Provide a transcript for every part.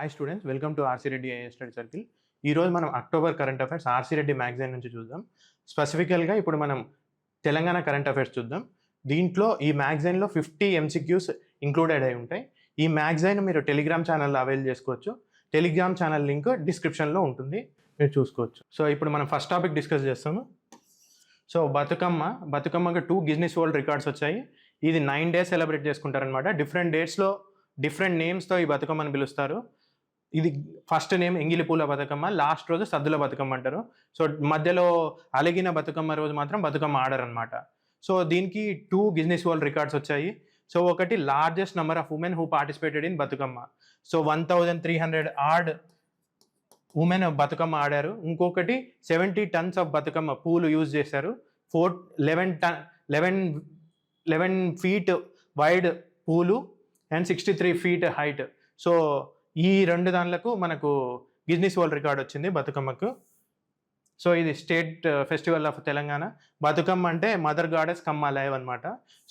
Hi students, welcome to RC Reddy IAS study circle. ఈరోజు మనం October current affairs RC Reddy magazine నుంచి చూద్దాం. స్పెసిఫికల్గా ఇప్పుడు మనం తెలంగాణ కరెంట్ అఫైర్స్ చూద్దాం. దీంట్లో ఈ మ్యాగజైన్లో 50 MCQs ఇంక్లూడెడ్ అయి ఉంటాయి. ఈ మ్యాగజైన్ మీరు టెలిగ్రామ్ ఛానల్లో అవైల్ చేసుకోవచ్చు. టెలిగ్రామ్ ఛానల్ లింక్ డిస్క్రిప్షన్లో ఉంటుంది, మీరు చూసుకోవచ్చు. సో ఇప్పుడు మనం ఫస్ట్ టాపిక్ డిస్కస్ చేస్తాము. సో బతుకమ్మకి 2 గిన్నిస్ వరల్డ్ రికార్డ్స్ వచ్చాయి. ఇది 9 days సెలబ్రేట్ చేసుకుంటారనమాట. డిఫరెంట్ డేట్స్లో డిఫరెంట్ నేమ్స్తో ఈ బతుకమ్మని పిలుస్తారు. ఇది ఫస్ట్ నేమ్ ఎంగిలిపూల బతుకమ్మ, లాస్ట్ రోజు సద్దుల బతుకమ్మ అంటారు. సో మధ్యలో అలిగిన బతుకమ్మ రోజు మాత్రం బతుకమ్మ ఆడరు అనమాట. సో దీనికి 2 గిన్నిస్ వరల్డ్ రికార్డ్స్ వచ్చాయి. సో ఒకటి largest number of women who participated in Bathukamma. So 1300 odd women Bathukamma ఆడారు. ఇంకొకటి 70 tons ఆఫ్ బతుకమ్మ పూలు యూజ్ చేశారు. 11 feet వైడ్ పూలు అండ్ 63 feet హైట్. సో ఈ 2 దానిలకు మనకు గిన్నిస్ వరల్డ్ రికార్డ్ వచ్చింది బతుకమ్మకు. సో ఇది state festival of Telangana. Bathukamma అంటే మదర్ గాడెస్ కమ్ అలైవ్ అనమాట.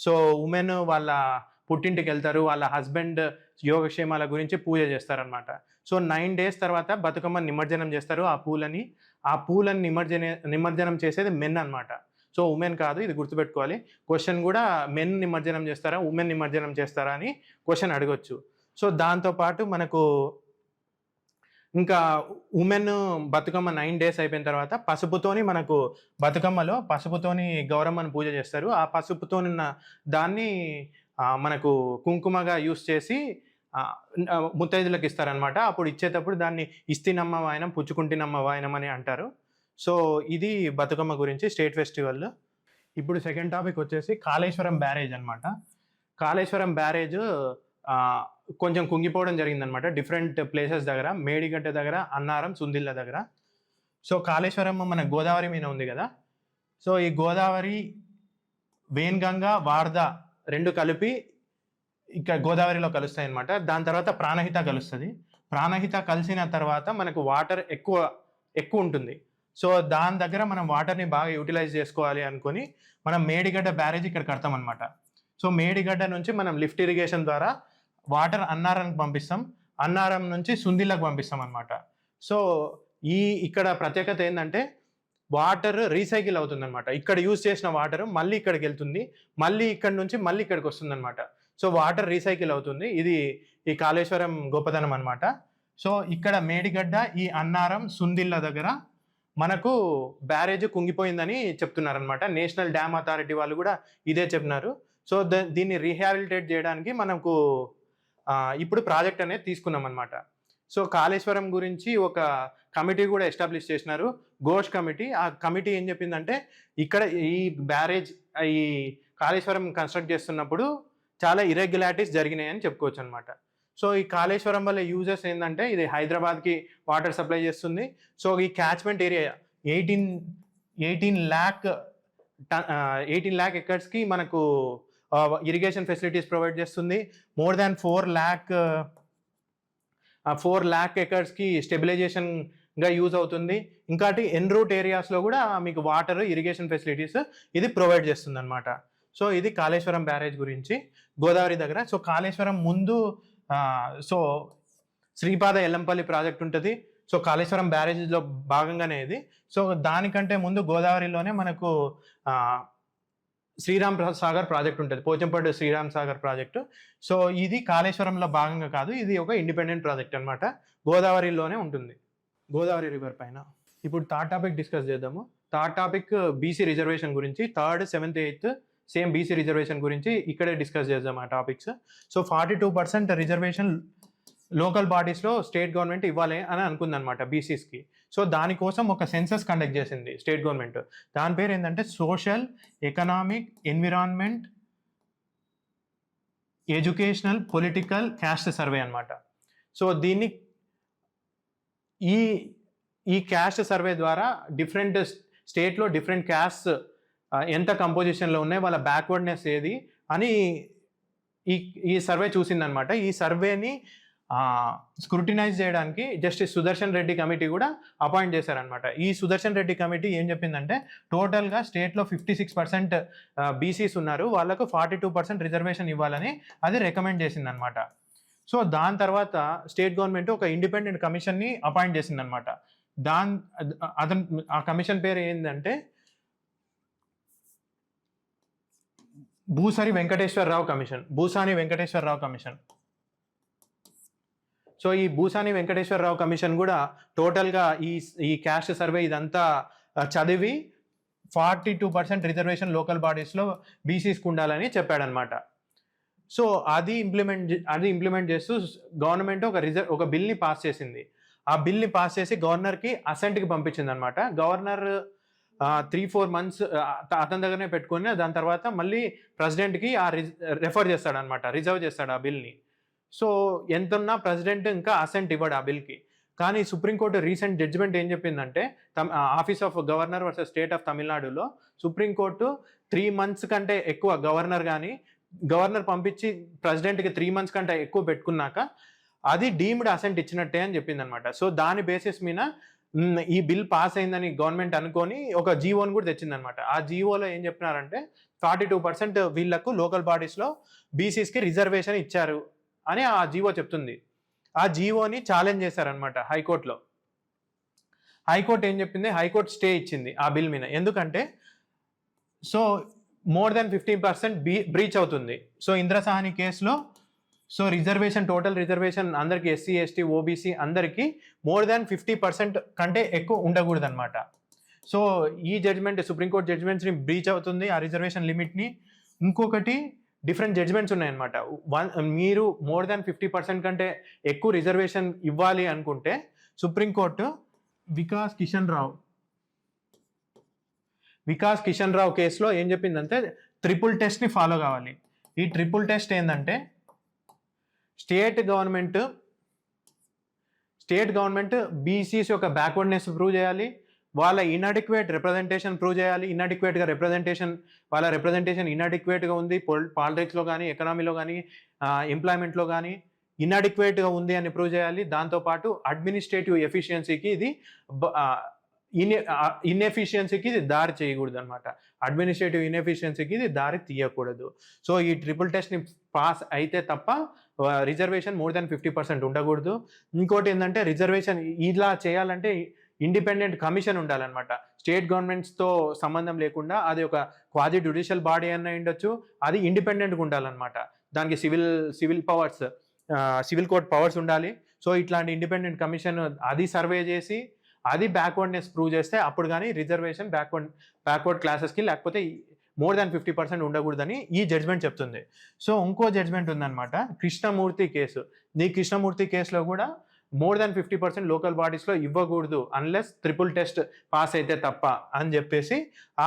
సో ఉమెన్ వాళ్ళ పుట్టింటికి వెళ్తారు, వాళ్ళ హస్బెండ్ యోగక్షేమాల గురించి పూజ చేస్తారనమాట. సో 9 days తర్వాత బతుకమ్మ నిమజ్జనం చేస్తారు. ఆ పూలని నిమజ్జనం చేసేది మెన్ అనమాట. సో ఉమెన్ కాదు, ఇది గుర్తుపెట్టుకోవాలి. క్వశ్చన్ కూడా మెన్ నిమజ్జనం చేస్తారా, ఉమెన్ నిమజ్జనం చేస్తారా అని క్వశ్చన్ అడగొచ్చు. సో దాంతోపాటు మనకు ఇంకా ఉమెన్ బతుకమ్మ 9 days అయిపోయిన తర్వాత పసుపుతోని మనకు బతుకమ్మలో పసుపుతోని గౌరమ్మని పూజ చేస్తారు. ఆ పసుపుతోని దాన్ని మనకు కుంకుమగా యూస్ చేసి ముత్తైదులకు ఇస్తారనమాట. అప్పుడు ఇచ్చేటప్పుడు దాన్ని ఇస్తినమ్మ వాయనం, పుచ్చుకుంటినమ్మ వాయనం అని అంటారు. సో ఇది బతుకమ్మ గురించి స్టేట్ ఫెస్టివల్. ఇప్పుడు సెకండ్ టాపిక్ వచ్చేసి కాళేశ్వరం బ్యారేజ్ అనమాట. కాళేశ్వరం బ్యారేజ్ కొంచెం కుంగిపోవడం జరిగిందనమాట డిఫరెంట్ ప్లేసెస్ దగ్గర, మేడిగడ్డ దగ్గర, అన్నారం, సుందిళ్ళ దగ్గర. సో కాళేశ్వరం మన గోదావరి మీద ఉంది కదా. సో ఈ గోదావరి, వేన్గంగా, వార్ధ 2 కలిపి ఇక్కడ గోదావరిలో కలుస్తాయి అనమాట. దాని తర్వాత ప్రాణహిత కలుస్తుంది. ప్రాణహిత కలిసిన తర్వాత మనకు వాటర్ ఎక్కువ ఉంటుంది. సో దాని దగ్గర మనం వాటర్ని బాగా యూటిలైజ్ చేసుకోవాలి అనుకొని మనం మేడిగడ్డ బ్యారేజ్ ఇక్కడ కడతాం అనమాట. సో మేడిగడ్డ నుంచి మనం లిఫ్ట్ ఇరిగేషన్ ద్వారా వాటర్ అన్నారానికి పంపిస్తాం, అన్నారం నుంచి సుందిళ్ళకు పంపిస్తాం అనమాట. సో ఇక్కడ ప్రత్యేకత ఏంటంటే వాటర్ రీసైకిల్ అవుతుంది అనమాట. ఇక్కడ యూజ్ చేసిన వాటర్ మళ్ళీ ఇక్కడికి వెళ్తుంది, మళ్ళీ ఇక్కడ నుంచి మళ్ళీ ఇక్కడికి వస్తుంది అనమాట. సో వాటర్ రీసైకిల్ అవుతుంది. ఇది ఈ కాళేశ్వరం గొప్పతనం అనమాట. సో ఇక్కడ మేడిగడ్డ, ఈ అన్నారం, సుందిళ్ళ దగ్గర మనకు బ్యారేజ్ కుంగిపోయిందని చెప్తున్నారనమాట. నేషనల్ డ్యామ్ అథారిటీ వాళ్ళు కూడా ఇదే చెప్తున్నారు. సో దీన్ని రీహాబిలిటేట్ చేయడానికి మనకు ఇప్పుడు ప్రాజెక్ట్ అనేది తీసుకున్నాం అనమాట. సో కాళేశ్వరం గురించి ఒక కమిటీ కూడా ఎస్టాబ్లిష్ చేసినారు, ఘోష్ కమిటీ. ఆ కమిటీ ఏం చెప్పిందంటే ఇక్కడ ఈ బ్యారేజ్, ఈ కాళేశ్వరం కన్స్ట్రక్ట్ చేస్తున్నప్పుడు చాలా ఇర్రెగ్యులారిటీస్ జరిగినాయి అని చెప్పుకోవచ్చు అనమాట. సో ఈ కాళేశ్వరం వల్ల యూజెస్ ఏంటంటే ఇది హైదరాబాద్కి వాటర్ సప్లై చేస్తుంది. సో ఈ క్యాచ్మెంట్ ఏరియా 18 lakh ఎకర్స్కి మనకు ఇరిగేషన్ ఫెసిలిటీస్ ప్రొవైడ్ చేస్తుంది. మోర్ దాన్ 4 lakh ఎకర్స్కి స్టెబిలైజేషన్గా యూజ్ అవుతుంది. ఇంకోటి ఎన్రూట్ ఏరియాస్లో కూడా మీకు వాటర్, ఇరిగేషన్ ఫెసిలిటీస్ ఇది ప్రొవైడ్ చేస్తుంది అనమాట. సో ఇది కాళేశ్వరం బ్యారేజ్ గురించి గోదావరి దగ్గర. సో కాళేశ్వరం ముందు సో శ్రీపాద ఎల్లంపల్లి ప్రాజెక్ట్ ఉంటుంది. సో కాళేశ్వరం బ్యారేజ్లో భాగంగానే ఇది. సో దానికంటే ముందు గోదావరిలోనే మనకు శ్రీరామ్ సాగర్ ప్రాజెక్ట్ ఉంటుంది, పోచంపల్లి శ్రీరామ్ సాగర్ ప్రాజెక్టు. సో ఇది కాళేశ్వరంలో భాగంగా కాదు, ఇది ఒక ఇండిపెండెంట్ ప్రాజెక్ట్ అనమాట. గోదావరిలోనే ఉంటుంది, గోదావరి రివర్ పైన. ఇప్పుడు థర్డ్ టాపిక్ డిస్కస్ చేద్దాము. థర్డ్ టాపిక్ బీసీ రిజర్వేషన్ గురించి. 3rd, 7th, 8th same BC reservation గురించి ఇక్కడే డిస్కస్ చేద్దాం ఆ టాపిక్స్. సో 42% రిజర్వేషన్ లోకల్ బాడీస్లో స్టేట్ గవర్నమెంట్ ఇవ్వాలి అని అనుకుందనమాట బీసీస్కి. సో దానికోసం ఒక సెన్సస్ కండక్ట్ చేసింది స్టేట్ గవర్నమెంట్. దాని పేరు ఏంటంటే social, economic, environment, educational, political, caste survey అనమాట. సో దీన్ని ఈ క్యాస్ట్ సర్వే ద్వారా డిఫరెంట్ స్టేట్లో డిఫరెంట్ క్యాస్ట్ ఎంత కంపోజిషన్లో ఉన్నాయి, వాళ్ళ బ్యాక్వర్డ్నెస్ ఏది అని ఈ సర్వే చూసిందనమాట. ఈ సర్వేని స్క్రూటినైజ్ చేయడానికి జస్టిస్ సుదర్శన్ రెడ్డి కమిటీ కూడా అపాయింట్ చేశారనమాట. ఈ సుదర్శన్ రెడ్డి కమిటీ ఏం చెప్పిందంటే టోటల్గా స్టేట్లో 56% బీసీస్ ఉన్నారు, వాళ్ళకు 42% రిజర్వేషన్ ఇవ్వాలని అది రికమెండ్ చేసిందనమాట. సో దాని తర్వాత స్టేట్ గవర్నమెంట్ ఒక ఇండిపెండెంట్ కమిషన్ని అపాయింట్ చేసిందనమాట. ఆ కమిషన్ పేరు ఏంటంటే భూసాని వెంకటేశ్వరరావు కమిషన్. సో ఈ భూసాని వెంకటేశ్వరరావు కమిషన్ కూడా టోటల్గా ఈ క్యాస్ట్ సర్వే ఇదంతా చదివి 42% రిజర్వేషన్ లోకల్ బాడీస్లో బీసీస్కి ఉండాలని చెప్పాడనమాట. సో అది ఇంప్లిమెంట్ చేస్తూ గవర్నమెంట్ ఒక బిల్ని పాస్ చేసింది. ఆ బిల్ని పాస్ చేసి గవర్నర్కి అసెంట్కి పంపించింది అనమాట. గవర్నర్ 3-4 months అతని దగ్గరనే పెట్టుకుని దాని తర్వాత మళ్ళీ ప్రెసిడెంట్కి రెఫర్ చేస్తాడనమాట, రిజర్వ్ చేస్తాడు ఆ బిల్ని. సో ఎంతున్నా ప్రెసిడెంట్ ఇంకా అసెంట్ ఇవ్వడు ఆ బిల్కి. కానీ సుప్రీంకోర్టు రీసెంట్ జడ్జిమెంట్ ఏం చెప్పిందంటే office of governor versus state of తమిళనాడులో సుప్రీంకోర్టు 3 months కంటే ఎక్కువ గవర్నర్ పంపించి ప్రెసిడెంట్కి 3 months కంటే ఎక్కువ పెట్టుకున్నాక అది డీమ్డ్ అసెంట్ ఇచ్చినట్టే అని చెప్పింది అనమాట. సో దాని బేసిస్ మీద ఈ బిల్ పాస్ అయిందని గవర్నమెంట్ అనుకొని ఒక జీవోని కూడా తెచ్చిందనమాట. ఆ జీవోలో ఏం చెప్పినారంటే 42% వీళ్లకు లోకల్ బాడీస్లో బీసీస్కి రిజర్వేషన్ ఇచ్చారు అని ఆ జీవో చెప్తుంది. ఆ జీవోని ఛాలెంజ్ చేశారనమాట హైకోర్టులో. హైకోర్టు ఏం చెప్పింది, హైకోర్టు స్టే ఇచ్చింది ఆ బిల్ మీద. ఎందుకంటే సో more than 15% బ్రీచ్ అవుతుంది. సో ఇంద్రసాని కేసులో సో టోటల్ రిజర్వేషన్ అందరికి ఎస్సీ ఎస్టీ ఓబీసీ అందరికీ more than 50% కంటే ఎక్కువ ఉండకూడదు అనమాట. సో ఈ జడ్జిమెంట్ సుప్రీంకోర్టు జడ్జిమెంట్స్ని బ్రీచ్ అవుతుంది ఆ లిమిట్ని. ఇంకొకటి డిఫరెంట్ జడ్జిమెంట్స్ ఉన్నాయన్నమాట. మీరు more than 50% కంటే ఎక్కువ రిజర్వేషన్ ఇవ్వాలి అనుకుంటే సుప్రీంకోర్టు వికాస్ కిషన్ రావు కేసులో ఏం చెప్పిందంటే ట్రిపుల్ టెస్ట్ని ఫాలో కావాలి. ఈ ట్రిపుల్ టెస్ట్ ఏంటంటే స్టేట్ గవర్నమెంట్ బీసీస్ యొక్క బ్యాక్వర్డ్నెస్ ప్రూవ్ చేయాలి, వాళ్ళ ఇన్అడిక్వేట్ రిప్రజెంటేషన్ ప్రూవ్ చేయాలి. వాళ్ళ రిప్రజెంటేషన్ ఇన్అడిక్వేట్గా ఉంది, పాలిటిక్స్లో కానీ ఎకనామీలో కానీ ఎంప్లాయ్మెంట్లో కానీ ఇన్అడిక్వేట్గా ఉంది అని ప్రూవ్ చేయాలి. దాంతోపాటు అడ్మినిస్ట్రేటివ్ ఎఫిషియన్సీకి ఇది దారి చేయకూడదు అనమాట. అడ్మినిస్ట్రేటివ్ ఇన్ఎఫిషియన్సీకి ఇది దారి తీయకూడదు. సో ఈ ట్రిపుల్ టెస్ట్ని పాస్ అయితే తప్ప రిజర్వేషన్ more than 50% ఉండకూడదు. ఇంకోటి ఏంటంటే రిజర్వేషన్ ఇలా చేయాలంటే ఇండిపెండెంట్ కమిషన్ ఉండాలన్నమాట. స్టేట్ గవర్నమెంట్స్తో సంబంధం లేకుండా అది ఒక క్వాజీ జ్యుడిషియల్ బాడీ అన్న ఉండొచ్చు, అది ఇండిపెండెంట్గా ఉండాలన్నమాట. దానికి సివిల్ కోర్ట్ పవర్స్ ఉండాలి. సో ఇట్లాంటి ఇండిపెండెంట్ కమిషన్ అది సర్వే చేసి అది బ్యాక్వర్డ్నెస్ ప్రూవ్ చేస్తే అప్పుడు కానీ రిజర్వేషన్ బ్యాక్వర్డ్ క్లాసెస్కి లేకపోతే more than 50% ఉండకూడదని ఈ జడ్జ్మెంట్ చెప్తుంది. సో ఇంకో జడ్జ్మెంట్ ఉందన్నమాట కృష్ణమూర్తి కేసు. ఈ కృష్ణమూర్తి కేసులో కూడా more than 50% లోకల్ బాడీస్లో ఇవ్వకూడదు అన్లెస్ ట్రిపుల్ టెస్ట్ పాస్ అయితే తప్ప అని చెప్పేసి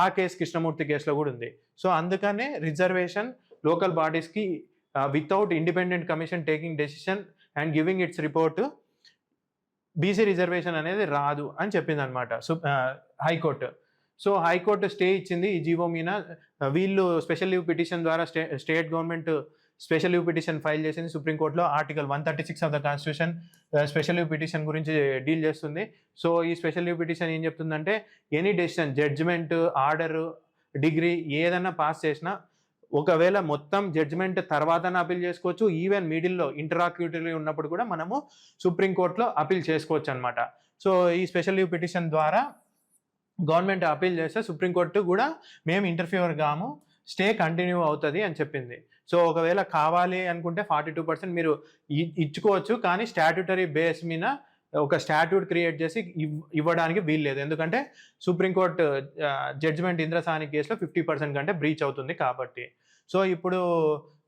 ఆ కేసు కృష్ణమూర్తి కేసులో కూడా ఉంది. సో అందుకనే రిజర్వేషన్ లోకల్ బాడీస్కి without independent commission taking decision and giving its report BC reservation అనేది రాదు అని చెప్పింది అనమాట హైకోర్టు. సో హైకోర్టు స్టే ఇచ్చింది ఈ జీవో మీద. వీళ్ళు స్పెషల్ లీవ్ పిటిషన్ ద్వారా state government special leave petition file చేసింది సుప్రీంకోర్టులో. Article 136 of the constitution special leave petition గురించి డీల్ చేస్తుంది. సో ఈ స్పెషల్ లీవ్ పిటిషన్ ఏం చెప్తుందంటే any decision judgement order decree ఏదైనా పాస్ చేసినా ఒకవేళ మొత్తం జడ్జిమెంట్ తర్వాత అపీల్ చేసుకోవచ్చు, ఈవెన్ మిడిల్లో ఇంటరాక్టివిటీ ఉన్నప్పుడు కూడా మనము సుప్రీంకోర్టులో అపీల్ చేసుకోవచ్చు అనమాట. సో ఈ స్పెషల్ లీవ్ పిటిషన్ ద్వారా గవర్నమెంట్ అపీల్ చేస్తే సుప్రీంకోర్టు కూడా మేము ఇంటర్ఫియర్ కాము, స్టే కంటిన్యూ అవుతుంది అని చెప్పింది. సో ఒకవేళ కావాలి అనుకుంటే 42% మీరు ఇచ్చుకోవచ్చు, కానీ స్టాట్యూటరీ బేస్ మీద ఒక స్టాట్యూట్ క్రియేట్ చేసి ఇవ్వడానికి వీల్లేదు. ఎందుకంటే సుప్రీంకోర్టు జడ్జిమెంట్ ఇంద్రసాని కేసులో 50% కంటే బ్రీచ్ అవుతుంది కాబట్టి. సో ఇప్పుడు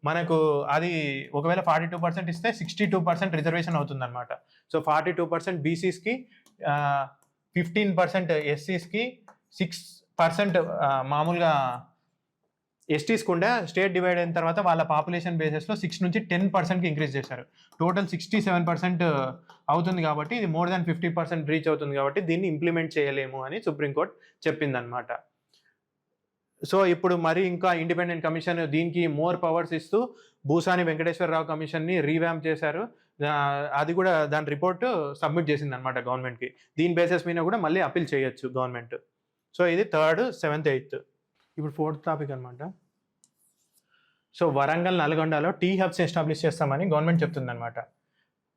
మనకు అది ఒకవేళ 42% ఇస్తే 62% రిజర్వేషన్ అవుతుంది అనమాట. సో 42% బీసీస్కి, 15% ఎస్సీస్కి, 6% మామూలుగా ఎస్టీస్కి ఉండే. స్టేట్ డివైడ్ అయిన తర్వాత వాళ్ళ పాపులేషన్ బేసిస్లో 6 నుంచి 10%కి ఇంక్రీజ్ చేశారు. టోటల్ 67% అవుతుంది కాబట్టి ఇది more than 50% రీచ్ అవుతుంది కాబట్టి దీన్ని ఇంప్లిమెంట్ చేయలేము అని సుప్రీంకోర్టు చెప్పిందనమాట. సో ఇప్పుడు మరి ఇంకా ఇండిపెండెంట్ కమిషన్ దీనికి మోర్ పవర్స్ ఇస్తూ భూసాని వెంకటేశ్వరరావు కమిషన్ని రీవ్యాంప్ చేశారు. అది కూడా దాని రిపోర్టు సబ్మిట్ చేసింది అనమాట గవర్నమెంట్కి. దీని బేసిస్ మీద కూడా మళ్ళీ అపీల్ చేయొచ్చు గవర్నమెంట్. సో ఇది 3rd, 7th, 8th. ఇప్పుడు 4th టాపిక్ అనమాట. సో వరంగల్, నల్గొండలో టీ హబ్స్ ఎస్టాబ్లిష్ చేస్తామని గవర్నమెంట్ చెప్తుందన్నమాట.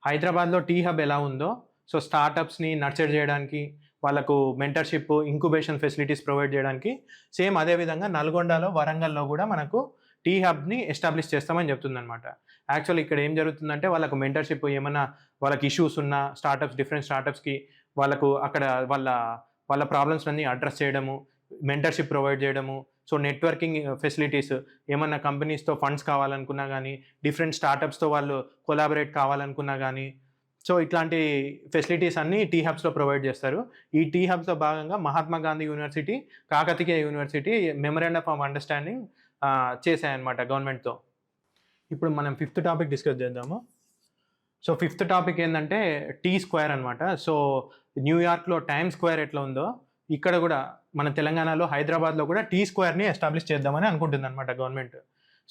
హైదరాబాద్లో టీ హబ్ ఎలా ఉందో, సో స్టార్టప్స్ని నర్చర్ చేయడానికి, వాళ్ళకు మెంటర్షిప్, ఇంక్యుబేషన్ ఫెసిలిటీస్ ప్రొవైడ్ చేయడానికి సేమ్ అదేవిధంగా నల్గొండలో, వరంగల్లో కూడా మనకు టీ హబ్ని ఎస్టాబ్లిష్ చేస్తామని చెప్తుందన్నమాట. యాక్చువల్లీ ఇక్కడ ఏం జరుగుతుందంటే వాళ్ళకు మెంటర్షిప్, ఏమన్నా వాళ్ళకి ఇష్యూస్ ఉన్న డిఫరెంట్ స్టార్టప్స్కి వాళ్ళకు అక్కడ వాళ్ళ ప్రాబ్లమ్స్ అన్నీ అడ్రస్ చేయడము, మెంటర్షిప్ ప్రొవైడ్ చేయడము, సో నెట్వర్కింగ్ ఫెసిలిటీస్, ఏమన్నా కంపెనీస్తో ఫండ్స్ కావాలనుకున్నా కానీ, డిఫరెంట్ స్టార్టప్స్తో వాళ్ళు కొలాబరేట్ కావాలనుకున్నా కానీ, సో ఇట్లాంటి ఫెసిలిటీస్ అన్నీ టీ హబ్స్లో ప్రొవైడ్ చేస్తారు. ఈ టీ హబ్స్లో భాగంగా Mahatma Gandhi university, Kakatiya university memorandum of understanding చేశాయన్నమాట గవర్నమెంట్తో. ఇప్పుడు మనం 5th టాపిక్ డిస్కస్ చేద్దాము. సో 5th టాపిక్ ఏంటంటే టీ స్క్వేర్ అనమాట. సో న్యూయార్క్లో టైమ్ స్క్వేర్ ఎట్లా ఉందో, ఇక్కడ కూడా మన తెలంగాణలో, హైదరాబాద్లో కూడా టీ స్క్వేర్ని ఎస్టాబ్లిష్ చేద్దామని అనుకుంటుంది అనమాట గవర్నమెంట్.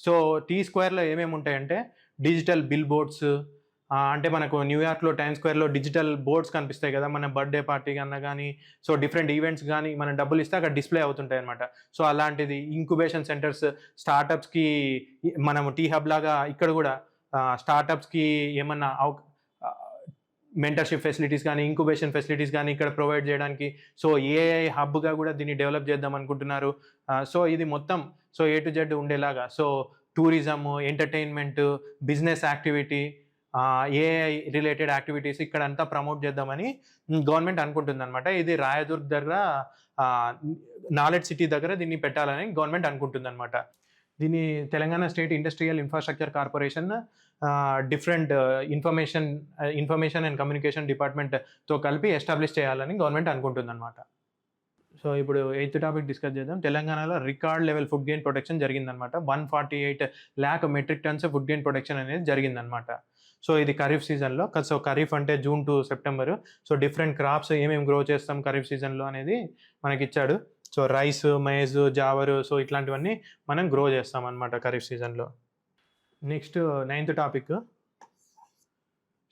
సో టీ స్క్వేర్లో ఏమేమి ఉంటాయంటే డిజిటల్ బిల్ బోర్డ్స్, అంటే మనకు న్యూయార్క్లో టైమ్ స్క్వేర్లో డిజిటల్ బోర్డ్స్ కనిపిస్తాయి కదా, మన బర్త్డే పార్టీ కన్నా కానీ, సో డిఫరెంట్ ఈవెంట్స్ కానీ మనం డబ్బులు ఇస్తే అక్కడ డిస్ప్లే అవుతుంటాయి అనమాట. సో అలాంటిది ఇంక్యుబేషన్ సెంటర్స్, స్టార్టప్స్కి మనం టీ హబ్ లాగా ఇక్కడ కూడా స్టార్టప్స్కి ఏమన్నా మెంటర్షిప్ ఫెసిలిటీస్ కానీ, ఇంక్యుబేషన్ ఫెసిలిటీస్ కానీ ఇక్కడ ప్రొవైడ్ చేయడానికి, సో ఏఐ హబ్గా కూడా దీన్ని డెవలప్ చేద్దాం అనుకుంటున్నారు. సో ఇది మొత్తం సో A to Z ఉండేలాగా, so tourism, entertainment, business activity, AI related activities ఇక్కడ అంతా ప్రమోట్ చేద్దామని గవర్నమెంట్ అనుకుంటుంది అనమాట. ఇది రాయదుర్గ్ దగ్గర, నాలెడ్జ్ సిటీ దగ్గర దీన్ని పెట్టాలని గవర్నమెంట్ అనుకుంటుంది అనమాట. దీన్ని Telangana state industrial infrastructure corporation different information and communication డిపార్ట్మెంట్తో కలిపి ఎస్టాబ్లిష్ చేయాలని గవర్నమెంట్ అనుకుంటుంది అనమాట. సో ఇప్పుడు 8th టాపిక్ డిస్కస్ చేద్దాం. తెలంగాణలో record level food gain protection జరిగిందనమాట. 148 lakh metric tons food gain protection అనేది జరిగిందనమాట. సో ఇది ఖరీఫ్ సీజన్లో. సో ఖరీఫ్ అంటే June to September. So different crops ఏమేమి గ్రో చేస్తాం ఖరీఫ్ సీజన్లో అనేది మనకి ఇచ్చాడు. సో రైస్, మైజ్, జావరు, సో ఇట్లాంటివన్నీ మనం గ్రో చేస్తాం అనమాట ఖరీఫ్ సీజన్లో. Next 9th topic.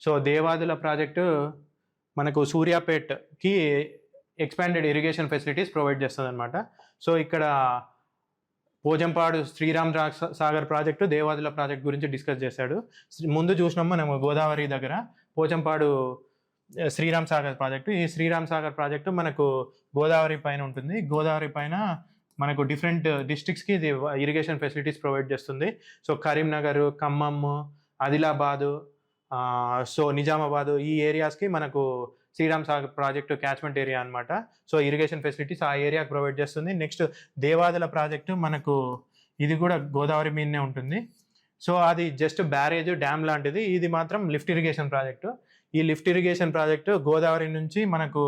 So Devadula project మనకు సూర్యాపేట్కి ఎక్స్పాండెడ్ ఇరిగేషన్ ఫెసిలిటీస్ ప్రొవైడ్ చేస్తుంది అనమాట. సో ఇక్కడ పోజంపాడు శ్రీరామ్ సాగర్ ప్రాజెక్టు, దేవాదుల ప్రాజెక్ట్ గురించి డిస్కస్ చేశాడు. ముందు చూసినాం మనం గోదావరి దగ్గర పోచంపాడు శ్రీరామ్ సాగర్ ప్రాజెక్టు. ఈ శ్రీరామ్ సాగర్ ప్రాజెక్టు మనకు గోదావరి పైన ఉంటుంది. గోదావరి పైన మనకు డిఫరెంట్ డిస్ట్రిక్ట్స్కి ఇది ఇరిగేషన్ ఫెసిలిటీస్ ప్రొవైడ్ చేస్తుంది. సో కరీంనగర్, ఖమ్మం, ఆదిలాబాదు, సో నిజామాబాదు, ఈ ఏరియాస్కి మనకు Sriram Sagar project catchment area అనమాట. సో ఇరిగేషన్ ఫెసిలిటీస్ ఆ ఏరియాకి ప్రొవైడ్ చేస్తుంది. నెక్స్ట్ దేవాదుల ప్రాజెక్టు మనకు ఇది కూడా గోదావరి మీదనే ఉంటుంది. సో అది జస్ట్ బ్యారేజ్, డ్యామ్ లాంటిది. ఇది మాత్రం లిఫ్ట్ ఇరిగేషన్ ప్రాజెక్టు. ఈ లిఫ్ట్ ఇరిగేషన్ ప్రాజెక్టు గోదావరి నుంచి మనకు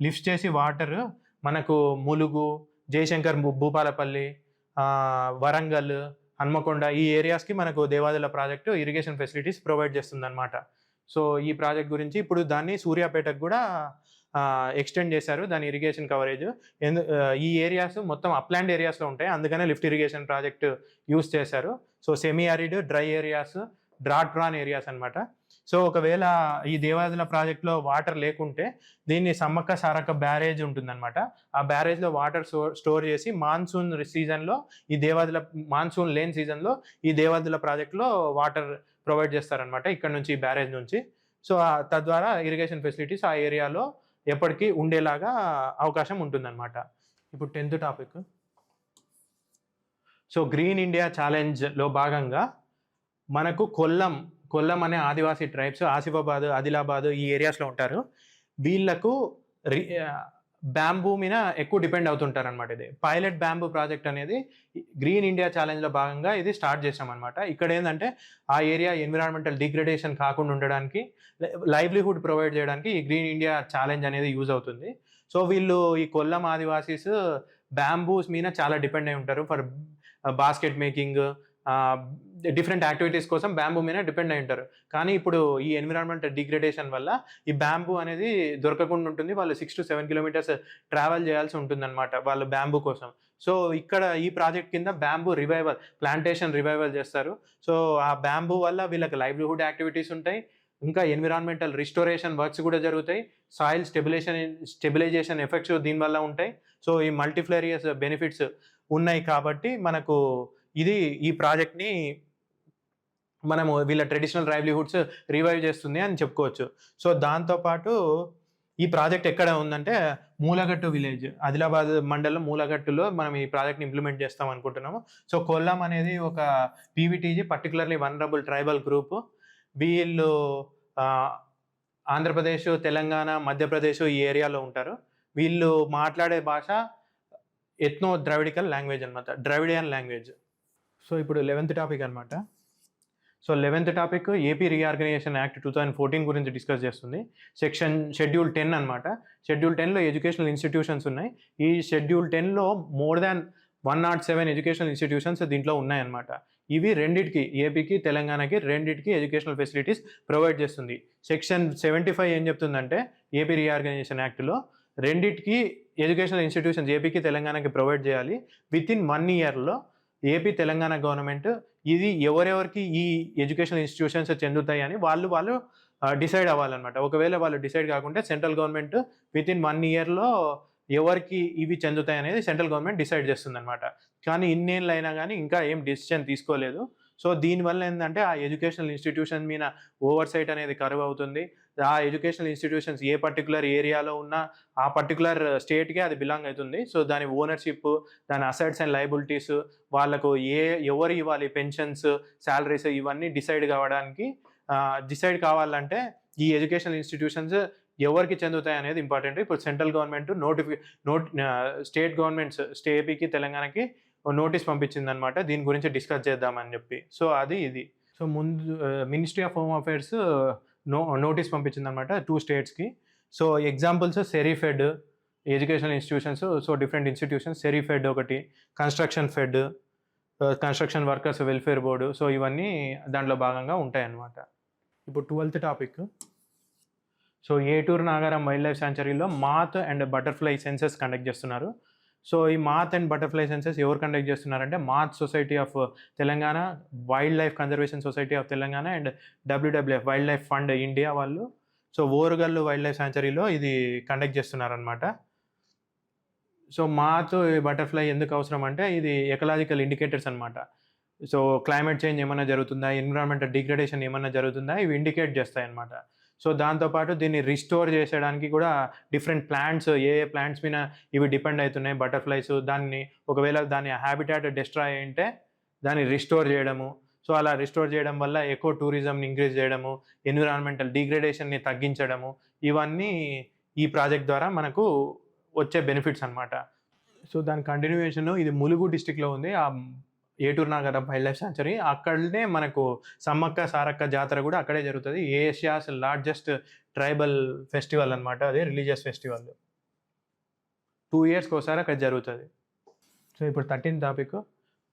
లిఫ్ట్ చేసి వాటర్ మనకు ములుగు, జయశంకర్, భూపాలపల్లి, వరంగల్, హన్మకొండ, ఈ ఏరియాస్కి మనకు Devadula project irrigation facilities provide చేస్తుంది అనమాట. సో ఈ ప్రాజెక్ట్ గురించి ఇప్పుడు దాన్ని సూర్యాపేటకు కూడా ఎక్స్టెండ్ చేశారు, దాని ఇరిగేషన్ కవరేజ్. ఈ ఏరియాస్ మొత్తం అప్లాండ్ ఏరియాస్లో ఉంటాయి, అందుకనే లిఫ్ట్ ఇరిగేషన్ ప్రాజెక్ట్ యూస్ చేశారు. So semi arid, dry areas, drought prone areas అనమాట. సో ఒకవేళ ఈ దేవాదుల ప్రాజెక్ట్లో వాటర్ లేకుంటే దీన్ని సమ్మక్క సారక్క బ్యారేజ్ ఉంటుందన్నమాట. ఆ బ్యారేజ్లో వాటర్ స్టోర్ చేసి మాన్సూన్ సీజన్లో, ఈ దేవాదుల మాన్సూన్ లేని సీజన్లో ఈ దేవాదుల ప్రాజెక్ట్లో వాటర్ ప్రొవైడ్ చేస్తారనమాట ఇక్కడ నుంచి, ఈ బ్యారేజ్ నుంచి. సో తద్వారా ఇరిగేషన్ ఫెసిలిటీస్ ఆ ఏరియాలో ఎప్పటికీ ఉండేలాగా అవకాశం ఉంటుందన్నమాట. ఇప్పుడు 10th topic. So green India ఛాలెంజ్లో భాగంగా మనకు కొల్లం అనే ఆదివాసీ ట్రైబ్స్ ఆసిఫాబాద్, ఆదిలాబాద్ ఈ ఏరియాస్లో ఉంటారు. వీళ్ళకు బ్యాంబూ మీద ఎక్కువ డిపెండ్ అవుతుంటారు అనమాట. ఇది పైలట్ బ్యాంబూ ప్రాజెక్ట్ అనేది గ్రీన్ ఇండియా ఛాలెంజ్లో భాగంగా ఇది స్టార్ట్ చేసామన్నమాట. ఇక్కడ ఏంటంటే ఆ ఏరియా ఎన్విరాన్మెంటల్ డిగ్రేడేషన్ కాకుండా ఉండడానికి, లైవ్లీహుడ్ ప్రొవైడ్ చేయడానికి ఈ గ్రీన్ ఇండియా ఛాలెంజ్ అనేది యూజ్ అవుతుంది. సో వీళ్ళు ఈ కొల్లం ఆదివాసీస్ బ్యాంబూస్ మీద చాలా డిపెండ్ అయి ఉంటారు for basket making, different activities కోసం బ్యాంబూ మీద డిపెండ్ అయి ఉంటారు. కానీ ఇప్పుడు ఈ ఎన్విరాన్మెంట్ డిగ్రేడేషన్ వల్ల ఈ బ్యాంబూ అనేది దొరకకుండా ఉంటుంది. వాళ్ళు 6 to 7 kilometers ట్రావెల్ చేయాల్సి ఉంటుంది అనమాట వాళ్ళు బ్యాంబూ కోసం. సో ఇక్కడ ఈ ప్రాజెక్ట్ కింద బ్యాంబూ రివైవల్, ప్లాంటేషన్ రివైవల్ చేస్తారు. సో ఆ బ్యాంబూ వల్ల వీళ్ళకి లైవ్లీహుడ్ యాక్టివిటీస్ ఉంటాయి, ఇంకా ఎన్విరాన్మెంటల్ రిస్టోరేషన్ వర్క్స్ కూడా జరుగుతాయి, సాయిల్ స్టెబిలైజేషన్ ఎఫెక్ట్స్ దీనివల్ల ఉంటాయి. సో ఈ మల్టీఫ్లేరియస్ బెనిఫిట్స్ ఉన్నాయి కాబట్టి మనకు ఇది ఈ ప్రాజెక్ట్ని మనము వీళ్ళ ట్రెడిషనల్ లైవ్లీహుడ్స్ రివైవ్ చేస్తుంది అని చెప్పుకోవచ్చు. సో దాంతోపాటు ఈ ప్రాజెక్ట్ ఎక్కడ ఉందంటే మూలగట్టు విలేజ్, ఆదిలాబాద్ మండలం మూలగట్టులో మనం ఈ ప్రాజెక్ట్ని ఇంప్లిమెంట్ చేస్తాం అనుకుంటున్నాము. సో కొల్లాం అనేది ఒక PVTG particularly vulnerable tribal group. వీళ్ళు ఆంధ్రప్రదేశ్, తెలంగాణ, మధ్యప్రదేశ్ ఈ ఏరియాలో ఉంటారు. వీళ్ళు మాట్లాడే భాష ఎథ్నో ద్రవిడికల్ లాంగ్వేజ్ అనమాట, ద్రవిడియన్ లాంగ్వేజ్. సో ఇప్పుడు 11th టాపిక్ అనమాట. So 11th topic AP reorganisation act 2014 గురించి డిస్కస్ చేస్తుంది. షెడ్యూల్ 10 అనమాట. షెడ్యూల్ 10లో ఎడ్యుకేషనల్ ఇన్స్టిట్యూషన్స్ ఉన్నాయి. ఈ షెడ్యూల్ 10లో మోర్ దాన్ 107 ఎడ్యుకేషనల్ ఇన్స్టిట్యూషన్స్ దీంట్లో ఉన్నాయన్నమాట. ఇవి రెండిటికి, ఏపీకి తెలంగాణకి రెండిటికి ఎడ్యుకేషనల్ ఫెసిలిటీస్ ప్రొవైడ్ చేస్తుంది. సెక్షన్ 75 ఏం చెప్తుందంటే ఏపీ రీఆర్గనైజేషన్ యాక్ట్లో రెండిటికి ఎడ్యుకేషనల్ ఇన్స్టిట్యూషన్స్ ఏపీకి తెలంగాణకి ప్రొవైడ్ చేయాలి. వితిన్ 1 ఇయర్లో ఏపీ తెలంగాణ గవర్నమెంట్ ఇది ఎవరెవరికి ఈ ఎడ్యుకేషనల్ ఇన్స్టిట్యూషన్స్ చెందుతాయి అని వాళ్ళు డిసైడ్ అవ్వాలన్నమాట. ఒకవేళ వాళ్ళు డిసైడ్ కాకుంటే సెంట్రల్ గవర్నమెంట్ వితిన్ 1 ఇయర్లో ఎవరికి ఇవి చెందుతాయి అనేది సెంట్రల్ గవర్నమెంట్ డిసైడ్ చేస్తుంది అనమాట. కానీ ఇన్నేళ్ళు అయినా కానీ ఇంకా ఏం డిసిషన్ తీసుకోలేదు. సో దీనివల్ల ఏంటంటే ఆ ఎడ్యుకేషనల్ ఇన్స్టిట్యూషన్ మీద ఓవర్ సైట్ అనేది కరువు అవుతుంది. ఆ ఎడ్యుకేషనల్ ఇన్స్టిట్యూషన్స్ ఏ పర్టికులర్ ఏరియాలో ఉన్నా ఆ పర్టికులర్ స్టేట్కే అది బిలాంగ్ అవుతుంది. సో దాని ఓనర్షిప్, దాని అసెట్స్ అండ్ లయబిలిటీస్, వాళ్ళకు ఎవరు ఇవ్వాలి పెన్షన్స్, శాలరీస్, ఇవన్నీ డిసైడ్ కావాలంటే ఈ ఎడ్యుకేషనల్ ఇన్స్టిట్యూషన్స్ ఎవరికి చెందుతాయి అనేది ఇంపార్టెంట్. ఇప్పుడు సెంట్రల్ గవర్నమెంట్ స్టేట్ గవర్నమెంట్స్ ఏపీకి తెలంగాణకి నోటీస్ పంపించింది అనమాట, దీని గురించి డిస్కస్ చేద్దామని చెప్పి. సో అది ఇది. సో ముందు ministry of home affairs notice పంపించింది అనమాట 2 స్టేట్స్కి. So examples serifed educational institutions, so different institutions. Serifed ఒకటి, construction fed, construction workers welfare board. So ఇవన్నీ దాంట్లో భాగంగా ఉంటాయి అన్నమాట. ఇప్పుడు 12th topic. So Eturu Nagaram wild life శాంచురీలో moth and butterfly census conduct చేస్తున్నారు. సో ఈ మాత్ అండ్ బటర్ఫ్లై సెన్సెస్ ఎవరు కండక్ట్ చేస్తున్నారంటే moth society of Telangana, wild life conservation society of Telangana and WWF wild life fund India వాళ్ళు. సో ఓరుగల్లు వైల్డ్ లైఫ్ శాంచురీలో ఇది conduct చేస్తున్నారనమాట. So మాత్ butterfly ఎందుకు అవసరం అంటే ఇది ఎకలాజికల్ ఇండికేటర్స్ అనమాట. సో క్లైమేట్ చేంజ్ ఏమైనా జరుగుతుందా, ఎన్విరాన్మెంటల్ డిగ్రేడేషన్ ఏమైనా జరుగుతుందా, ఇవి ఇండికేట్ చేస్తాయి అనమాట. సో దాంతోపాటు దీన్ని రిస్టోర్ చేసేయడానికి కూడా డిఫరెంట్ ప్లాంట్స్, ఏ ప్లాంట్స్ మీద ఇవి డిపెండ్ అవుతున్నాయి బటర్ఫ్లైస్, దాన్ని ఒకవేళ దాని హ్యాబిటాట్ డిస్ట్రాయ్ అయింటే దాన్ని రిస్టోర్ చేయడము. సో అలా రిస్టోర్ చేయడం వల్ల ఎకో టూరిజంని ఇంక్రీజ్ చేయడము, ఎన్విరాన్మెంటల్ డిగ్రేడేషన్ని తగ్గించడము, ఇవన్నీ ఈ ప్రాజెక్ట్ ద్వారా మనకు వచ్చే బెనిఫిట్స్ అనమాట. సో దాని కంటిన్యూయేషన్ ఇది ములుగు డిస్టిక్లో ఉంది, ఆ ఏటూరు నాగారం వైల్డ్ లైఫ్ శాంచురీ. అక్కడనే మనకు సమ్మక్క సారక్క జాతర కూడా అక్కడే జరుగుతుంది. ఏషియాస్ లార్జెస్ట్ ట్రైబల్ ఫెస్టివల్ అనమాట, అది రిలీజియస్ ఫెస్టివల్. 2 ఇయర్స్కి ఒకసారి అక్కడ జరుగుతుంది. సో ఇప్పుడు 13th topic.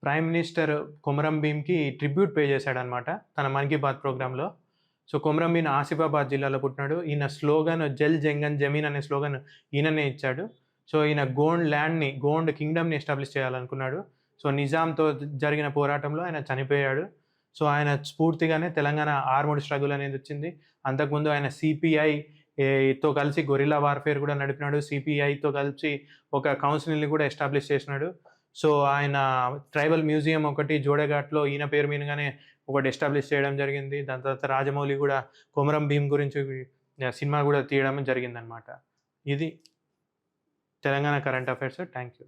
Prime minister Komaram భీమ్కి ట్రిబ్యూట్ పే చేశాడనమాట తన మన్ కీ బాత్ ప్రోగ్రాంలో. సో కొమరం భీమ్ ఆసిఫాబాద్ జిల్లాలో పుట్టినాడు. ఈయన స్లోగన్ జల్ జంగన్ జమీన్ అనే స్లోగన్ ఈయననే ఇచ్చాడు. సో ఈయన గోండ్ కింగ్డమ్ని ఎస్టాబ్లిష్ చేయాలనుకున్నాడు. సో నిజాంతో జరిగిన పోరాటంలో ఆయన చనిపోయాడు. సో ఆయన స్ఫూర్తిగానే తెలంగాణ ఆర్మడ్ స్ట్రగుల్ అనేది వచ్చింది. అంతకుముందు ఆయన సిపిఐతో కలిసి గొరిల్లా వార్ఫేర్ కూడా నడిపినాడు. సిపిఐతో కలిసి ఒక కౌన్సిల్ని కూడా ఎస్టాబ్లిష్ చేసినాడు. సో ఆయన ట్రైబల్ మ్యూజియం ఒకటి జోడేఘాట్లో ఈయన పేరు మీదగానే ఒకటి ఎస్టాబ్లిష్ చేయడం జరిగింది. దాని తర్వాత రాజమౌళి కూడా కొమరం భీమ్ గురించి సినిమా కూడా తీయడం జరిగిందనమాట. ఇది Telangana current affairs. Thank you.